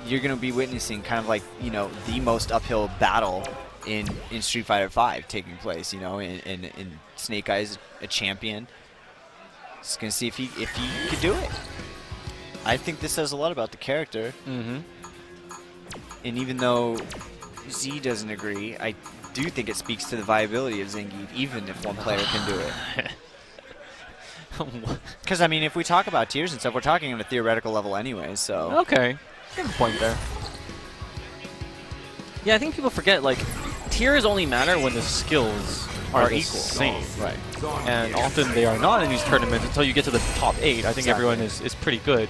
you're going to be witnessing kind of like, you know, the most uphill battle in Street Fighter V taking place, you know, in Snake Eyes, a champion. Just going to see if he could do it. I think this says a lot about the character. Mm-hmm. And even though Z doesn't agree, I do think it speaks to the viability of Zangief, even if one player can do it. Because, I mean, if we talk about tiers and stuff, we're talking on a theoretical level anyway, so... Okay. Good point there. Yeah, I think people forget, like, tiers only matter when the skills are equal. same. Right. And often they are not in these tournaments until you get to the top 8. I think Exactly. everyone is pretty good.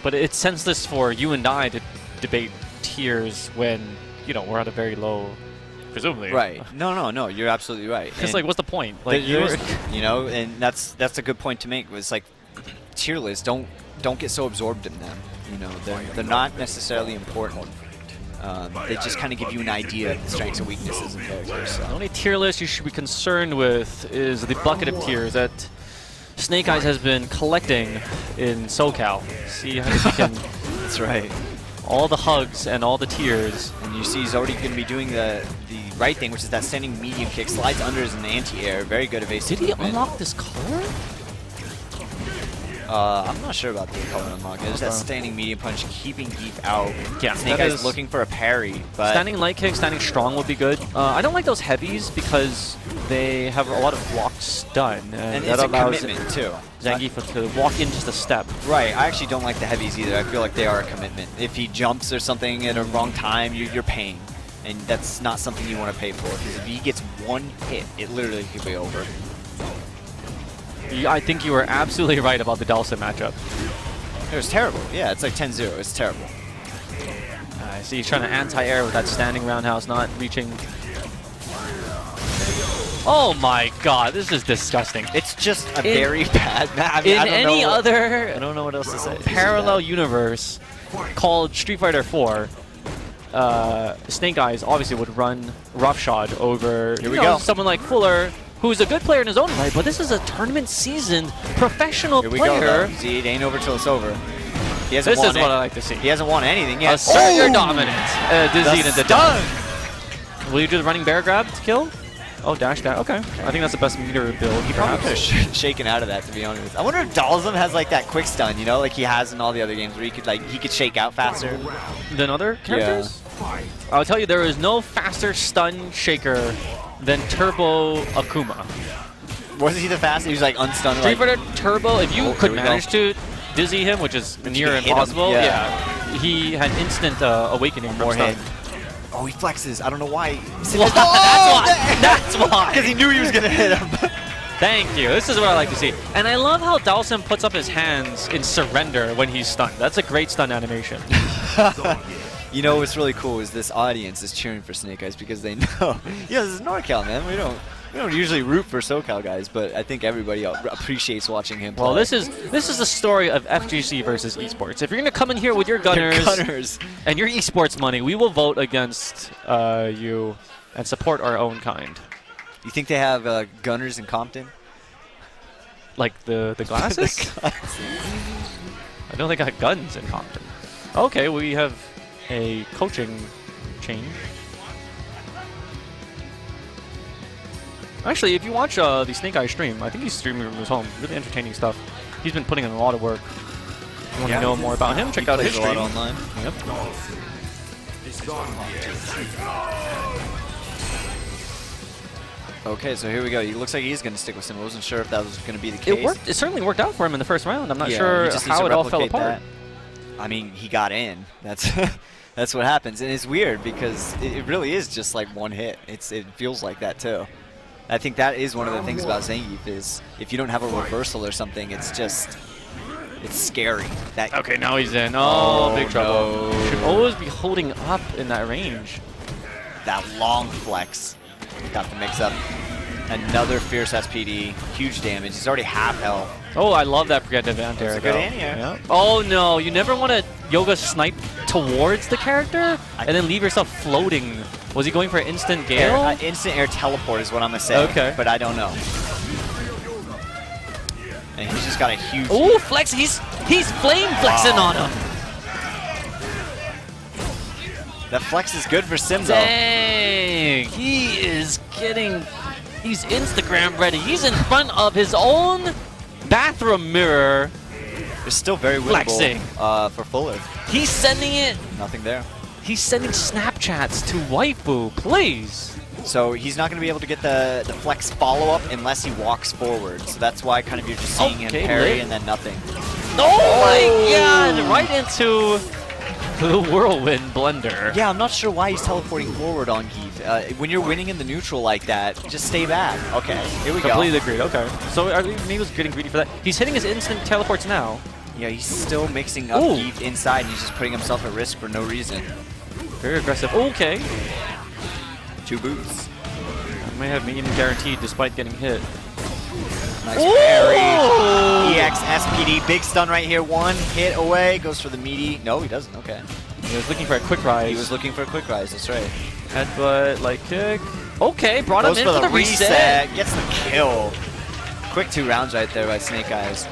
But it's senseless for you and I to debate tiers when, you know, we're at a very low, presumably. Right. No, you're absolutely right. It's like, what's the point? Like, There's, you know, and that's a good point to make. Was like, tier lists don't get so absorbed in them. You know, they're not necessarily important. They just kind of give you an idea of the strengths and weaknesses of characters. The So. only tier list you should be concerned with is the bucket of tiers that Snake Eyes has been collecting in SoCal. See how he can That's right. all the hugs and all the tiers. And you see he's already going to be doing the right thing, which is that standing medium kick. Slides under as an anti-air. Very good evasive Did he movement. unlock this color? I'm not sure about the color unlock. There's that Okay. standing medium punch keeping Geef out. Yeah, Snake that Eyes is- looking for a parry, but Standing light kick, standing strong would be good. I don't like those heavies because they have a lot of block stun. and that it's a allows commitment too. Zangief to walk in just a step. Right, I actually don't like the heavies either. I feel like they are a commitment. If he jumps or something at a wrong time, you're paying. And that's not something you want to pay for. Because if he gets one hit, it literally could be over. I think you were absolutely right about the Dhalsim matchup. It was terrible. Yeah, it's like 10-0. It's terrible. I see he's trying to anti-air with that standing roundhouse, not reaching. Oh my god, this is disgusting. It's just a very bad match. I mean, In I don't any know, other I don't know what else to say. It's just parallel bad. universe called Street Fighter 4, Snake Eyes obviously would run roughshod over Here we go. someone like Fuller, who's a good player in his own right, but this is a tournament-seasoned professional Here we player. go, though. See, it ain't over till it's over. He hasn't This won is what I like to see. He hasn't won anything yet. Assert your dominance. Dizzy into stun. Will you do the running bear grab to kill? Oh, dash that. Okay. I think that's the best meter build. He probably could have shaken out of that, to be honest. I wonder if Dhalsim has like that quick stun, you know, like he has in all the other games where he could shake out faster. Than other characters? I'll tell you, there is no faster stun shaker than Turbo Akuma. Wasn't he the fastest? He was like unstunned. Street Fighter Turbo, if you could here we manage to dizzy him, which is you near can hit him, impossible, yeah. he had instant awakening from More stun. hit. Oh, he flexes. I don't know why. That's why. That's why. Because he knew he was going to hit him. Thank you. This is what I like to see. And I love how Dhalsim puts up his hands in surrender when he's stunned. That's a great stun animation. You know what's really cool is this audience is cheering for Snake Eyes because they know. Yeah, this is NorCal, man. We don't usually root for SoCal guys, but I think everybody appreciates watching him play. Well, this is the story of FGC versus esports. If you're gonna come in here with your gunners, and your esports money, we will vote against you and support our own kind. You think they have gunners in Compton? Like the glasses? I don't think I got guns in Compton. Okay, we have a coaching change. Actually, if you watch the Snake Eye stream, I think he's streaming from his home. Really entertaining stuff. He's been putting in a lot of work. If you want to know more about him, check out his stream. Online. Yep. Okay, so here we go. He looks like he's going to stick with him. I wasn't sure if that was going to be the case. It worked. It certainly worked out for him in the first round. I'm not he sure just needs how to it all fell replicate apart. that. I mean, he got in. That's that's what happens, and it's weird because it really is just like one hit. It feels like that too. I think that is one of the things about Zangief is if you don't have a reversal or something, it's scary. Okay, now he's in. Oh, big trouble. No. Should always be holding up in that range. That long flex got the mix up. Another fierce SPD, huge damage. He's already half health. Oh, I love that preemptive anti-air. That's a good anti-air. Yeah. Oh no, you never want to yoga snipe towards the character and then leave yourself floating. Was he going for instant gale? Instant air teleport is what I'm gonna say. Okay. But I don't know. And he's just got a huge. Oh, flex! He's flame flexing on him. That flex is good for Sim though. Dang, he is getting. He's Instagram ready. He's in front of his own bathroom mirror. It's still very winnable for Fuller. He's sending it. Nothing there. He's sending Snapchats to waifu, please. So he's not going to be able to get the flex follow-up unless he walks forward. So that's why kind of you're just seeing him parry and then nothing. Oh my god! Right into the whirlwind blender. Yeah, I'm not sure why he's teleporting forward on Geef. When you're winning in the neutral like that, just stay back. Okay, here we go. Completely agreed. Okay. So maybe he was getting greedy for that. He's hitting his instant teleports now. Yeah, he's still mixing up Geef inside, and he's just putting himself at risk for no reason. Very aggressive. Okay. 2 boots. I may have medium guaranteed despite getting hit. Nice parry. EX SPD, big stun right here. 1 hit away, goes for the meaty. No, he doesn't. Okay. He was looking for a quick rise. He was looking for a quick rise. That's right. Headbutt, light kick. Okay, brought him in for the reset. Gets the kill. Quick 2 rounds right there by Snake Eyes.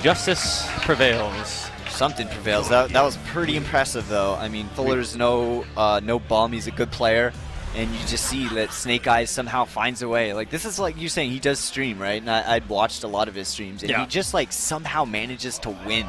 Justice prevails. Something prevails. That was pretty impressive, though. I mean, Fuller's no bum. He's a good player. And you just see that Snake Eyes somehow finds a way. Like, this is like you saying, he does stream, right? And I'd watched a lot of his streams. And he just, like, somehow manages to win.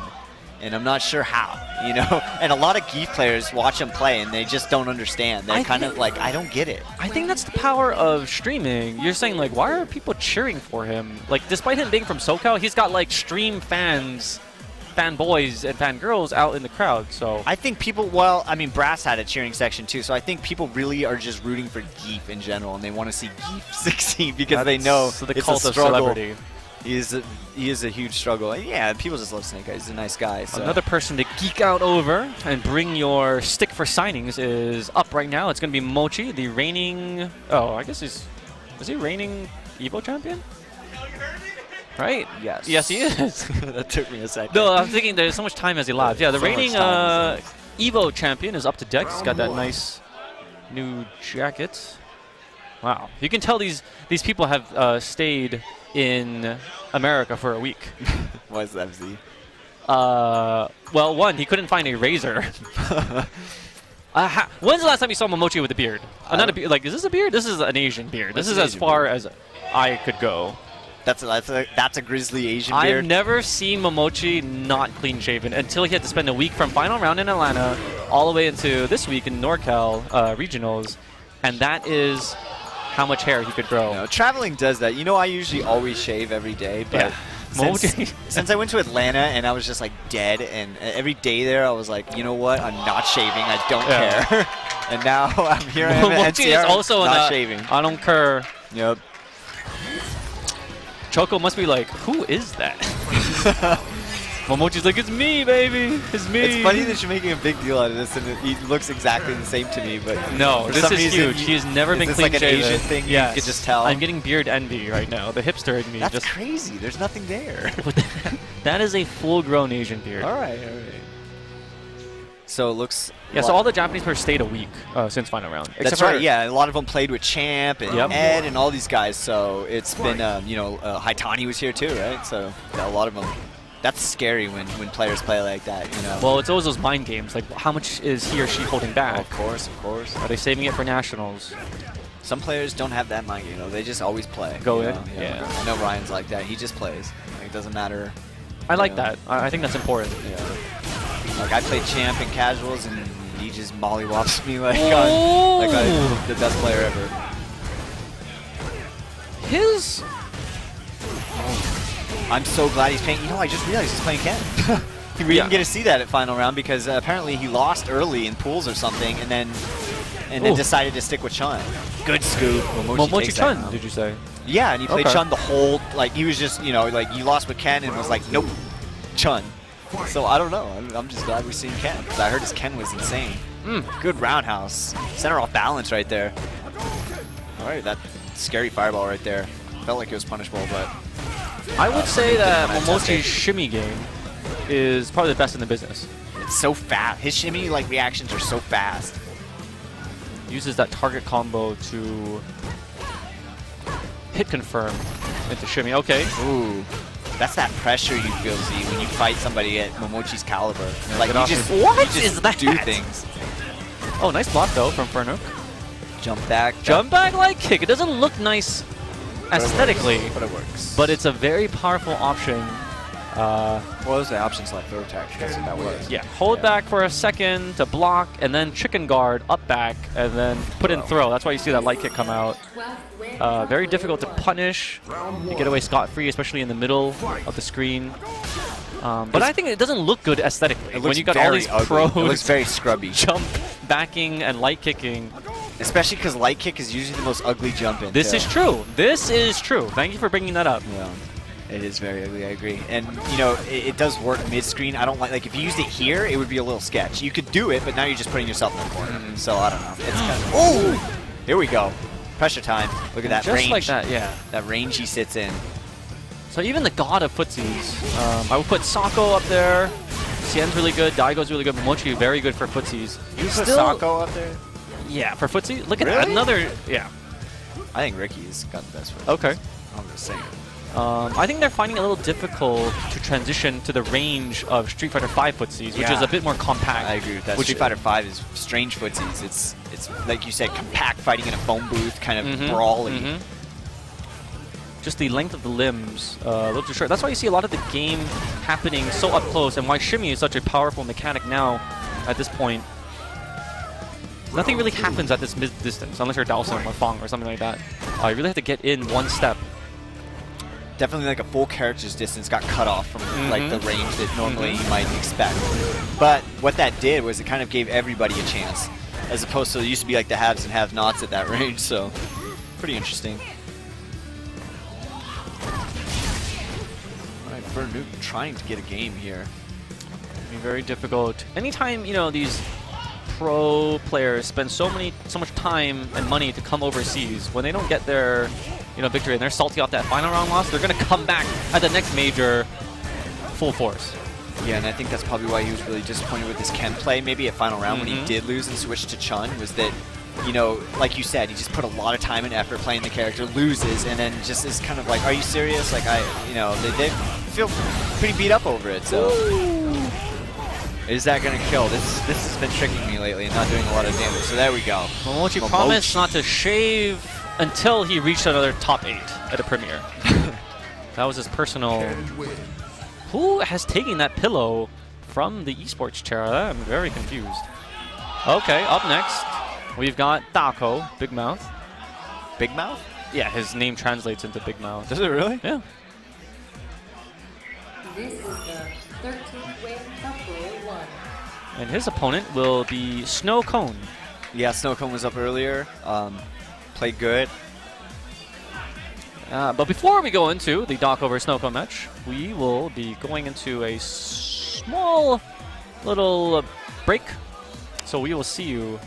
And I'm not sure how, you know? And a lot of Geef players watch him play, and they just don't understand. They're kind of like, I don't get it. I think that's the power of streaming. You're saying, like, why are people cheering for him? Like, despite him being from SoCal, he's got, like, stream fans, fanboys, and fangirls out in the crowd, so... I think people, well, I mean, Brass had a cheering section, too, so I think people really are just rooting for Geef in general, and they want to see Geef succeed because they know the it's cult a of struggle. celebrity. He is a huge struggle. And yeah, people just love Snake Eyes. He's a nice guy. So. Another person to geek out over and bring your stick for signings is up right now. It's going to be Mochi, the reigning... Oh, I guess is he reigning Evo champion? Right? Yes. Yes, he is. That took me a second. No, I'm thinking there's so much time has elapsed. Yeah, the reigning Evo champion is up to deck. He's got that nice new jacket. Wow. You can tell these people have stayed in America for a week. Why is that, FZ? Well, one, he couldn't find a razor. When's the last time you saw Momochi with a beard? Not a beard. Like, is this a beard? This is an Asian beard. This is as far as I could go. That's a grizzly Asian beard. I've never seen Momochi not clean shaven until he had to spend a week from final round in Atlanta all the way into this week in Norcal regionals, and that is how much hair he could grow. No, traveling does that. You know, I usually always shave every day, but since I went to Atlanta and I was just like dead, and every day there I was like, you know what? I'm not shaving. I don't care. And now I'm here. Momochi is also not shaving. I don't care. Yep. Choco must be like, who is that? Momochi's like, it's me, baby. It's me. It's funny that you're making a big deal out of this, and he looks exactly the same to me. But no, this is huge. He has never been clean shaven. Is this like an Asian thing? Yes. You could just tell. I'm getting beard envy right now. The hipster in me. That's crazy. There's nothing there. That is a full-grown Asian beard. All right. So it looks. Yeah, so all the Japanese players stayed a week since final round. That's right, yeah. A lot of them played with Champ and Ed and all these guys, so it's been, Haitani was here too, right? So yeah, a lot of them. That's scary when players play like that, you know. Well, it's always those mind games, like how much is he or she holding back? Oh, of course. Are they saving it for nationals? Some players don't have that mind game, they just always play. Go in? Yeah. I know Ryan's like that. He just plays. Like, it doesn't matter. I like that. I think that's important. Yeah. Like, I played Champ in casuals, and he just mollywops me like I'm the best player ever. I'm so glad he's playing. You know, I just realized he's playing Ken. We didn't get to see that at final round because apparently he lost early in pools or something, and then decided to stick with Chun. Good scoop. Momochi Chun, did you say? Yeah, and he played Chun the whole. Like, he was just, you lost with Ken and was like, nope, Chun. So I don't know. I'm just glad we're seeing Ken because I heard his Ken was insane. Good roundhouse. Center off balance right there. All right, that scary fireball right there. Felt like it was punishable, but I would say that Momochi's shimmy game is probably the best in the business. It's so fast. His shimmy reactions are so fast. Uses that target combo to hit confirm into shimmy. Okay. Ooh. That's that pressure you feel, Z, when you fight somebody at Momochi's caliber. Like, you just do things. Oh, nice block, though, from Fernuk. Jump back. Jump back light kick. It doesn't look nice aesthetically, but it works. But it's a very powerful option. What was the option select? Throw attack. That's what that was. Yeah, hold back for a second to block, and then chicken guard, up back, and then put in throw. That's why you see that light kick come out. Very difficult to punish. You get away scot-free, especially in the middle of the screen. But I think it doesn't look good aesthetically. When you got all these pros, it looks very scrubby. Jump, backing, and light kicking. Especially because light kick is usually the most ugly jump in. This is true. This is true. Thank you for bringing that up. Yeah. It is very ugly, I agree. And, it does work mid-screen. I don't like if you used it here, it would be a little sketch. You could do it, but now you're just putting yourself in the corner. So, I don't know. It's kind of... Oh! Here we go. Pressure time. Look at that range. Just like that, yeah. That range he sits in. So even the god of footsies. I would put Sako up there. Xian's really good. Daigo's really good. Momochi very good for footsies. You put Sako up there? Yeah, for footsie. Look at that. Another, yeah. I think Ricky's got the best footsies. Okay. I'm just saying. I think they're finding it a little difficult to transition to the range of Street Fighter V footsies, which is a bit more compact. I agree with that. Street Fighter V is strange footsies. It's like you said, compact, fighting in a phone booth, kind of brawly. Just the length of the limbs a little too short. That's why you see a lot of the game happening so up close, and why shimmy is such a powerful mechanic now at this point. Nothing really happens at this mid-distance, unless you're Dhalsim or Fong or something like that. You really have to get in one step. Definitely like a full character's distance got cut off from like the range that normally you might expect. But what that did was it kind of gave everybody a chance, as opposed to it used to be like the haves and have-nots at that range. So pretty interesting. All right, Fernuk trying to get a game here. Be very difficult. Anytime these pro players spend so much time and money to come overseas, when they don't get their victory and they're salty off that final round loss, they're going to come back at the next major full force. Yeah, and I think that's probably why he was really disappointed with his Ken play. Maybe at final round when he did lose and switched to Chun, was that, you know, like you said, he just put a lot of time and effort playing the character, loses, and then just is kind of like, are you serious? Like, you know, they feel pretty beat up over it, so. Is that going to kill? This has been tricking me lately and not doing a lot of damage, so there we go. Momochi promised not to shave until he reached another top 8 at a premiere. That was his personal... Who has taken that pillow from the esports chair? I'm very confused. Okay, up next, we've got Dako, Big Mouth. Big Mouth? Yeah, his name translates into Big Mouth. Does it really? Yeah. This is the 13th wave of Pro 1. And his opponent will be Snow Cone. Yeah, Snow Cone was up earlier. Played good. But before we go into the Dako versus Snow Cone match, we will be going into a small little break. So we will see you